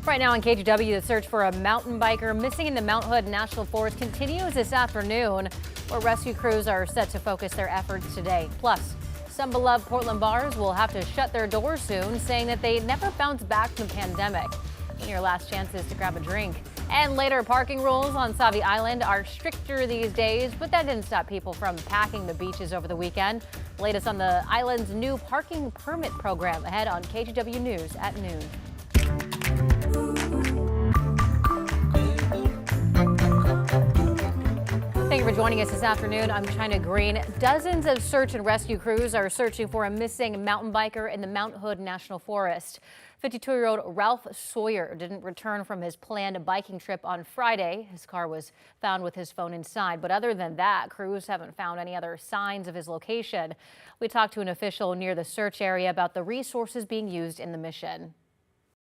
Right now on KGW, the search for a mountain biker missing in the Mount Hood National Forest continues this afternoon, where rescue crews are set to focus their efforts today. Plus, some beloved Portland bars will have to shut their doors soon, saying that they never bounced back from the pandemic. And your last chances to grab a drink. And later, parking rules on Sauvie Island are stricter these days, but that didn't stop people from packing the beaches over the weekend. Latest on the island's new parking permit program ahead on KGW News at noon. Thank you for joining us this afternoon. I'm China Green. Dozens of search and rescue crews are searching for a missing mountain biker in the Mount Hood National Forest. 52-year-old Ralph Sawyer didn't return from his planned biking trip on Friday. His car was found with his phone inside. But other than that, crews haven't found any other signs of his location. We talked to an official near the search area about the resources being used in the mission.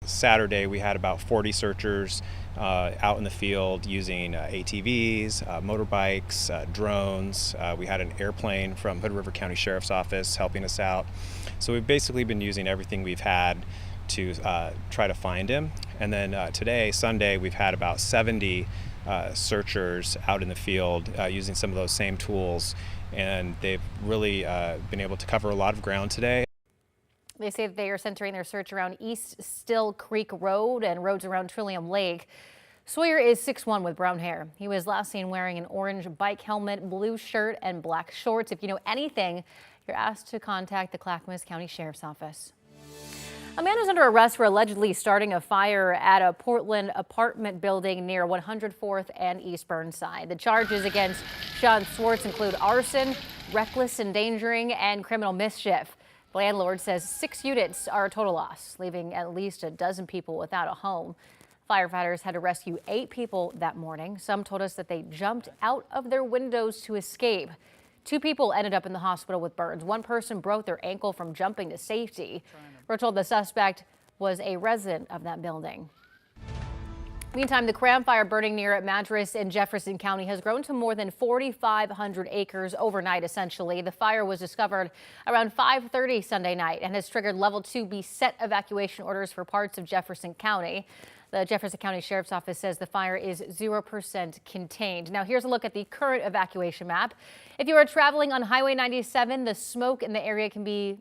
Saturday, we had about 40 searchers out in the field using ATVs, motorbikes, drones. We had an airplane from Hood River County Sheriff's Office helping us out. So we've basically been using everything we've had to try to find him. And then today, Sunday, we've had about 70 searchers out in the field using some of those same tools. And they've really been able to cover a lot of ground today. They say that they are centering their search around East Still Creek Road and roads around Trillium Lake. Sawyer is 6'1" with brown hair. He was last seen wearing an orange bike helmet, blue shirt, and black shorts. If you know anything, you're asked to contact the Clackamas County Sheriff's Office. A man is under arrest for allegedly starting a fire at a Portland apartment building near 104th and East Burnside. The charges against Sean Swartz include arson, reckless endangering, and criminal mischief. The landlord says 6 units are a total loss, leaving at least a dozen people without a home. Firefighters had to rescue 8 people that morning. Some told us that they jumped out of their windows to escape. 2 people ended up in the hospital with burns. 1 person broke their ankle from jumping to safety. We're told the suspect was a resident of that building. Meantime, the Cran fire burning near Madras in Jefferson County has grown to more than 4,500 acres overnight, essentially. The fire was discovered around 5:30 Sunday night and has triggered level 2 beset evacuation orders for parts of Jefferson County. The Jefferson County Sheriff's Office says the fire is 0% contained. Now, here's a look at the current evacuation map. If you are traveling on Highway 97, the smoke in the area can be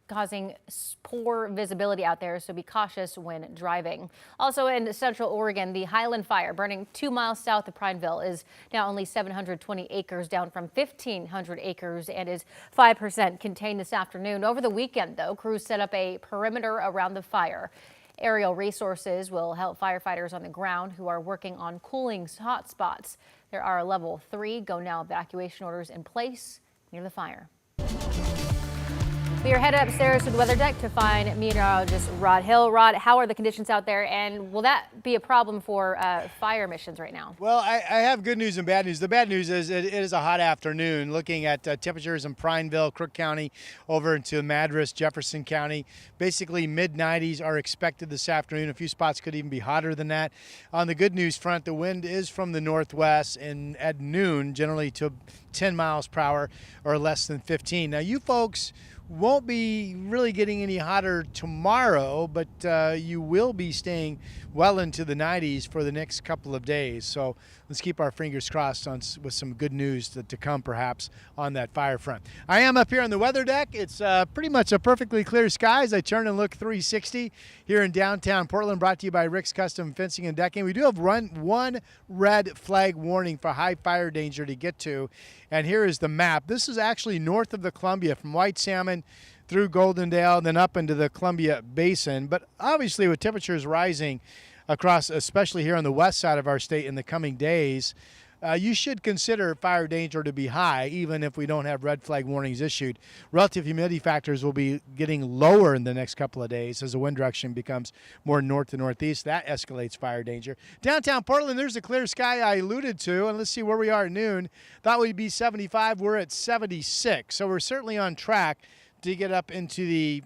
causing poor visibility out there, so be cautious when driving. Also in Central Oregon, the Highland fire burning 2 miles south of Prineville is now only 720 acres, down from 1,500 acres, and is 5% contained this afternoon. Over the weekend, though, crews set up a perimeter around the fire. Aerial resources will help firefighters on the ground who are working on cooling hot spots. There are level 3 go now evacuation orders in place near the fire. We are headed upstairs to the weather deck to find meteorologist Rod Hill. Rod, how are the conditions out there, and will that be a problem for fire missions right now? Well, I have good news and bad news. The bad news is it is a hot afternoon. Looking at temperatures in Prineville, Crook County, over into Madras, Jefferson County, basically mid-90s are expected this afternoon. A few spots could even be hotter than that. On the good news front, the wind is from the northwest, and at noon, generally to 10 miles per hour or less than 15. Now, you folks won't be really getting any hotter tomorrow, but you will be staying well into the 90s for the next couple of days. So let's keep our fingers crossed with some good news to come perhaps on that fire front. I am up here on the weather deck. It's pretty much a perfectly clear sky as I turn and look 360 here in downtown Portland, brought to you by Rick's Custom Fencing and Decking. We do have one red flag warning for high fire danger to get to, and here is the map. This is actually north of the Columbia, from White Salmon through Goldendale, then up into the Columbia Basin. But obviously with temperatures rising across, especially here on the west side of our state in the coming days, you should consider fire danger to be high, even if we don't have red flag warnings issued. Relative humidity factors will be getting lower in the next couple of days as the wind direction becomes more north to northeast. That escalates fire danger. Downtown Portland, there's the clear sky I alluded to, and let's see where we are at noon. Thought we'd be 75. We're at 76, so we're certainly on track to get up into the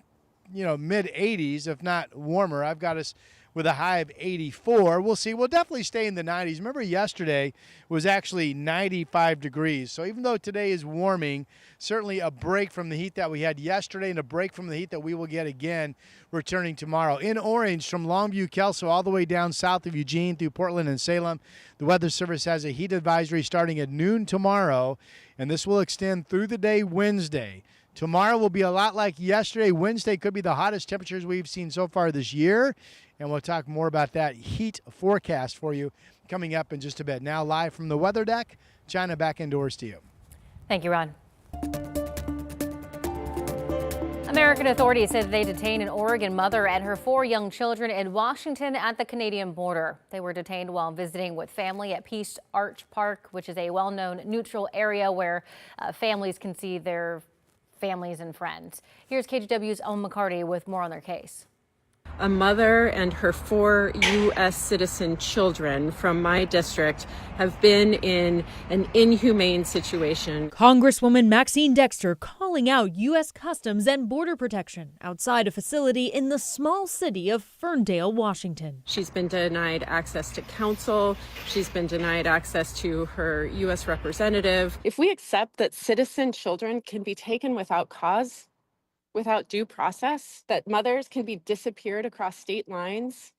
mid 80s, if not warmer. I've got us with a high of 84. We'll see. We'll definitely stay in the 90s. Remember, yesterday was actually 95 degrees. So even though today is warming, certainly a break from the heat that we had yesterday and a break from the heat that we will get again returning tomorrow. In orange from Longview, Kelso, all the way down south of Eugene through Portland and Salem, the Weather Service has a heat advisory starting at noon tomorrow, and this will extend through the day Wednesday. Tomorrow will be a lot like yesterday. Wednesday could be the hottest temperatures we've seen so far this year, and we'll talk more about that heat forecast for you coming up in just a bit. Now live from the weather deck, China, back indoors to you. Thank you, Ron. American authorities said they detained an Oregon mother and her 4 young children in Washington at the Canadian border. They were detained while visiting with family at Peace Arch Park, which is a well-known neutral area where families can see their families and friends. Here's KGW's Owen McCarty with more on their case. A mother and her 4 U.S. citizen children from my district have been in an inhumane situation. Congresswoman Maxine Dexter calling out U.S. Customs and Border Protection outside a facility in the small city of Ferndale, Washington. She's been denied access to counsel. She's been denied access to her U.S. representative. If we accept that citizen children can be taken without cause, without due process, that mothers can be disappeared across state lines,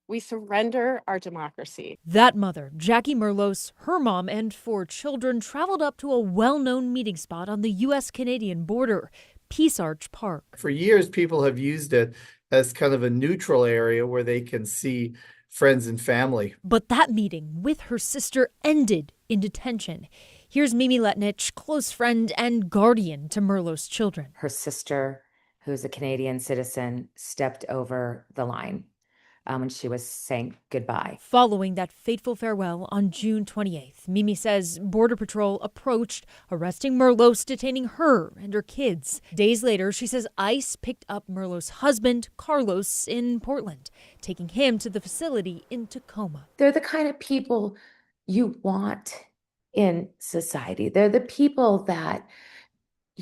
we surrender our democracy. That mother, Jackie Merlos, her mom, and 4 children traveled up to a well-known meeting spot on the U.S.-Canadian border, Peace Arch Park. For years, people have used it as kind of a neutral area where they can see friends and family. But that meeting with her sister ended in detention. Here's Mimi Letnich, close friend and guardian to Merlot's children. Her sister, who's a Canadian citizen, stepped over the line when she was saying goodbye. Following that fateful farewell on June 28th, Mimi says Border Patrol approached, arresting Merlos, detaining her and her kids. Days later, she says ICE picked up Merlot's husband, Carlos, in Portland, taking him to the facility in Tacoma. They're the kind of people you want in society. They're the people that,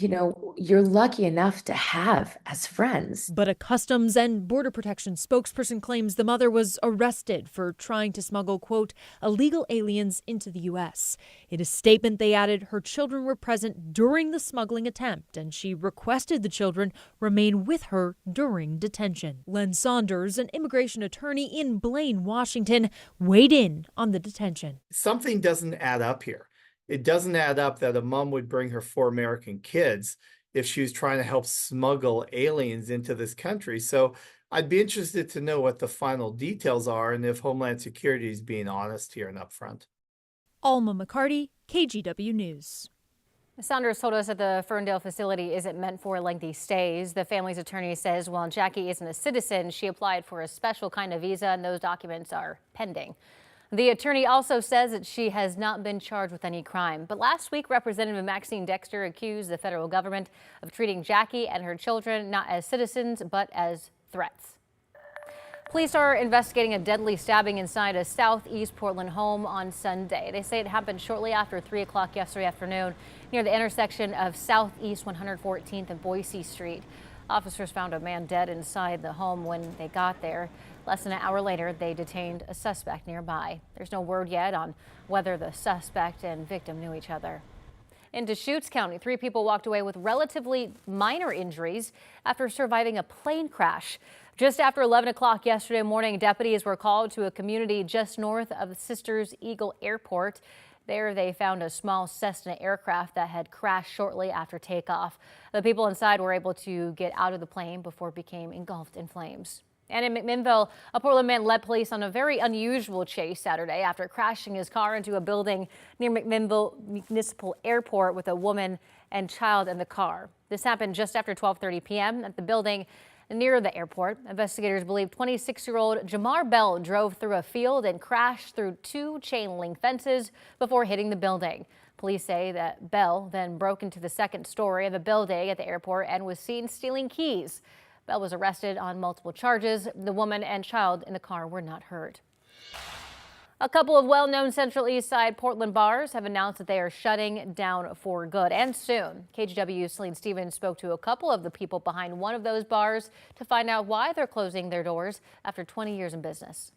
you're lucky enough to have as friends. But a Customs and Border Protection spokesperson claims the mother was arrested for trying to smuggle, quote, illegal aliens into the U.S. In a statement, they added her children were present during the smuggling attempt, and she requested the children remain with her during detention. Len Saunders, an immigration attorney in Blaine, Washington, weighed in on the detention. Something doesn't add up here. It doesn't add up that a mom would bring her 4 American kids if she was trying to help smuggle aliens into this country. So I'd be interested to know what the final details are and if Homeland Security is being honest here and upfront. Alma McCarty, KGW News. Saunders told us that the Ferndale facility isn't meant for lengthy stays. The family's attorney says while Jackie isn't a citizen, she applied for a special kind of visa and those documents are pending. The attorney also says that she has not been charged with any crime. But last week, Representative Maxine Dexter accused the federal government of treating Jackie and her children not as citizens, but as threats. Police are investigating a deadly stabbing inside a southeast Portland home on Sunday. They say it happened shortly after 3 o'clock yesterday afternoon near the intersection of Southeast 114th and Boise Street. Officers found a man dead inside the home when they got there. Less than an hour later, they detained a suspect nearby. There's no word yet on whether the suspect and victim knew each other. In Deschutes County, 3 people walked away with relatively minor injuries after surviving a plane crash. Just after 11 o'clock yesterday morning, deputies were called to a community just north of Sisters Eagle Airport. There they found a small Cessna aircraft that had crashed shortly after takeoff. The people inside were able to get out of the plane before it became engulfed in flames. And in McMinnville, a Portland man led police on a very unusual chase Saturday after crashing his car into a building near McMinnville Municipal Airport with a woman and child in the car. This happened just after 12:30 p.m. at the building near the airport. Investigators believe 26-year-old Jamar Bell drove through a field and crashed through 2 chain-link fences before hitting the building. Police say that Bell then broke into the 2nd story of the building at the airport and was seen stealing keys. Bell was arrested on multiple charges. The woman and child in the car were not hurt. A couple of well-known Central Eastside Portland bars have announced that they are shutting down for good and soon. KGW's Celine Stevens spoke to a couple of the people behind one of those bars to find out why they're closing their doors after 20 years in business.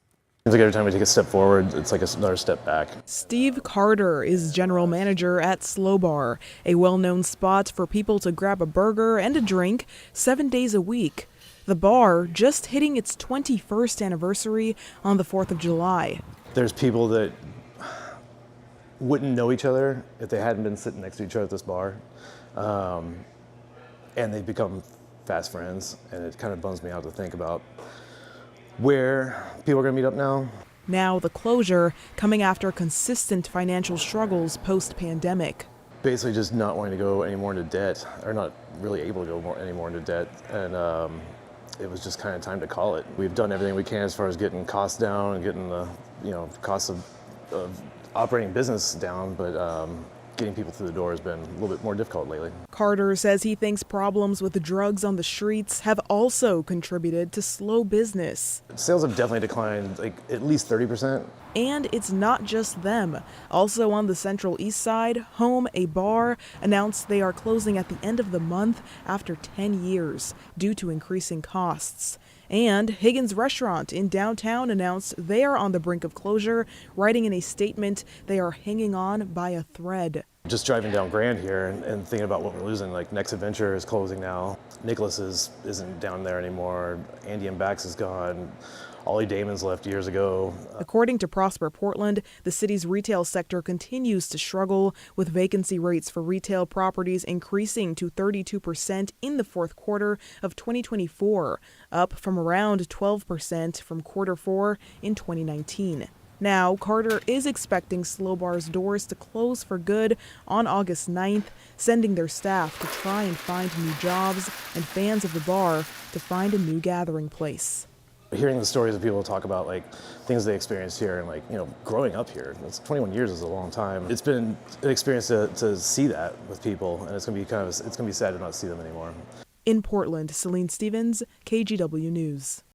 Seems like every time we take a step forward, it's like another step back. Steve Carter is general manager at Slow Bar, a well-known spot for people to grab a burger and a drink 7 days a week. The bar just hitting its 21st anniversary on the 4th of July. There's people that wouldn't know each other if they hadn't been sitting next to each other at this bar. And they've become fast friends, and it kind of bums me out to think about where people are going to meet up now. Now the closure coming after consistent financial struggles post-pandemic. Basically just not wanting to go any more into debt, or not really able to go any more into debt, and it was just kind of time to call it. We've done everything we can as far as getting costs down and getting the costs of operating business down, but getting people through the door has been a little bit more difficult lately. Carter says he thinks problems with the drugs on the streets have also contributed to slow business. Sales have definitely declined like at least 30%. And it's not just them. Also on the Central East Side, Home, a bar, announced they are closing at the end of the month after 10 years due to increasing costs. And Higgins Restaurant in downtown announced they are on the brink of closure, writing in a statement they are hanging on by a thread. Just driving down Grand here and thinking about what we're losing, like Next Adventure is closing now. Nicholas isn't down there anymore. Andy and Bax is gone. Ollie Damon's left years ago. According to Prosper Portland, the city's retail sector continues to struggle, with vacancy rates for retail properties increasing to 32% in the fourth quarter of 2024, up from around 12% from quarter 4 in 2019. Now, Carter is expecting Slow Bar's doors to close for good on August 9th, sending their staff to try and find new jobs and fans of the bar to find a new gathering place. Hearing the stories of people talk about like things they experienced here and growing up here, it's 21 years is a long time. It's been an experience to see that with people, and it's gonna be sad to not see them anymore. In Portland, Celine Stevens, KGW News.